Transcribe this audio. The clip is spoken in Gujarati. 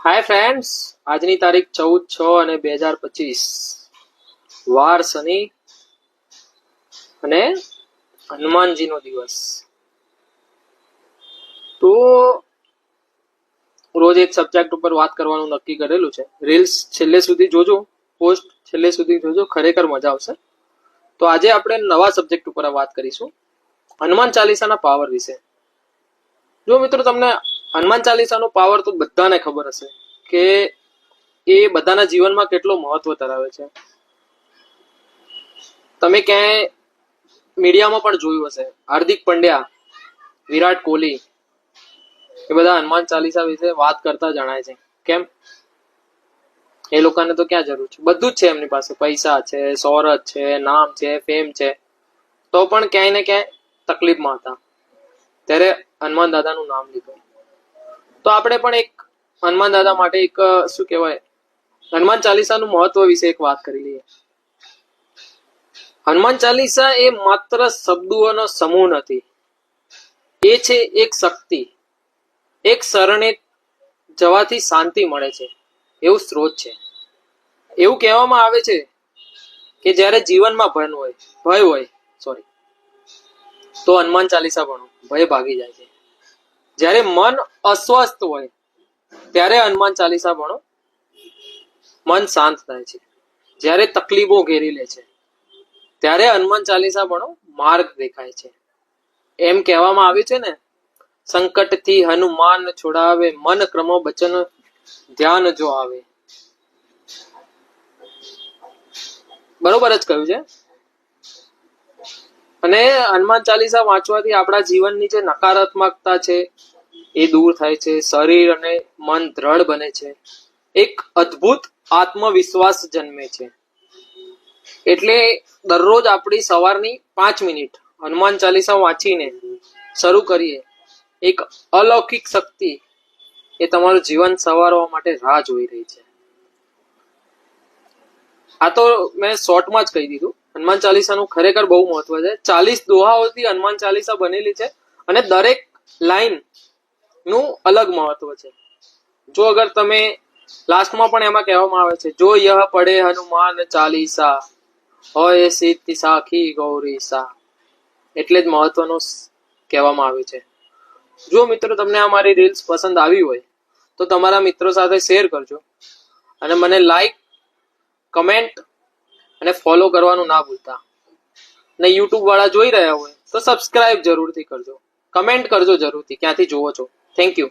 હાય ફ્રેન્ડ્સ, આજની તારીખ 14/6/2025, વાર શનિ અને હનુમાનજીનો દિવસ. તો રોજ એક સબ્જેક્ટ ઉપર વાત કરવાનું નક્કી કરેલું છે. રીલ્સ છેલ્લે સુધી જોજો, પોસ્ટ છેલ્લે સુધી જોજો, ખરેખર મજા આવશે. તો આજે આપણે નવા સબ્જેક્ટ ઉપર વાત કરીશું, હનુમાન ચાલીસાના પાવર વિશે. જો મિત્રો, તમને હનુમાન ચાલીસાનો પાવર તો બધાને ખબર હશે કે એ બધાના જીવનમાં કેટલો મહત્વ ધરાવે છે. તમે ક્યાંય મીડિયામાં પણ જોયું હશે, હાર્દિક પંડ્યા, વિરાટ કોહલી, એ બધા હનુમાન ચાલીસા વિશે વાત કરતા જણાય છે. કેમ? એ લોકોને તો ક્યાં જરૂર છે, બધું જ છે એમની પાસે. પૈસા છે, શોહરત છે, નામ છે, ફેમ છે, તો પણ ક્યાંય ને ક્યાંય તકલીફમાં હતા. ત્યારે હનુમાન દાદાનું નામ લીધું. તો આપણે પણ એક હનુમાન દાદા માટે એક શું કહેવાય, હનુમાન ચાલીસાનું મહત્વ વિશે એક વાત કરી લઈએ. હનુમાન ચાલીસા એ માત્ર શબ્દોનો સમૂહ નથી, એ છે એક શક્તિ, એક શરણે જવાથી શાંતિ મળે છે એવું સ્ત્રોત છે. એવું કહેવામાં આવે છે કે જ્યારે જીવનમાં ભય હોય તો હનુમાન ચાલીસા ભણો, ભય ભાગી જાય છે. જ્યારે મન અસ્વસ્થ હોય ત્યારે હનુમાન ચાલીસા ભણો, મન શાંત થાય છે. જ્યારે તકલીફો ઘેરી લે છે ત્યારે હનુમાન ચાલીસા ભણો, માર્ગ દેખાય છે. એમ કહેવામાં આવે છે ને, સંકટથી હનુમાન છોડાવે, મન ક્રમ બચન ધ્યાન જો આવે. બરોબર જ કહ્યું છે. અને હનુમાન ચાલીસા વાંચવાથી આપણા જીવનની જે નકારાત્મકતા છે એ દૂર થાય છે, શરીર અને મન દ્રઢ બને છે, એક અદ્ભુત આત્મવિશ્વાસ જન્મે છે. એટલે દરરોજ આપણી સવારની 5 મિનિટ હનુમાન ચાલીસા વાંચીને શરૂ કરીએ, એક અલૌકિક શક્તિ એ તમારું જીવન સવારવા માટે રાહ જોઈ રહી છે. આ તો મેં શોર્ટમાં જ કહી દીધું. હનુમાન ચાલીસાનું ખરેખર બહુ મહત્વ છે. 40 દોહાઓથી હનુમાન ચાલીસા બનેલી છે અને દરેક લાઈન નું અલગ મહત્વ છે. જો અગર તમે લાસ્ટમાં પણ એમાં કહેવામાં આવે છે, જો યહ પડે હનુમાન ચાલીસા હોય સિદ્ધિ સાખી ગૌરીસા, એટલે જ મહત્વનો કહેવામાં આવ્યું છે. જો મિત્રો તમને આ મારી રીલ્સ પસંદ આવી હોય તો તમારા મિત્રો સાથે શેર કરજો અને મને લાઈક, કમેન્ટ અને ફોલો કરવાનું ના ભૂલતા. ને યુટ્યુબ વાળા જોઈ રહ્યા હોય તો સબસ્ક્રાઇબ જરૂરથી કરજો, કમેન્ટ કરજો જરૂરથી ક્યાંથી જોવો છો. Thank you.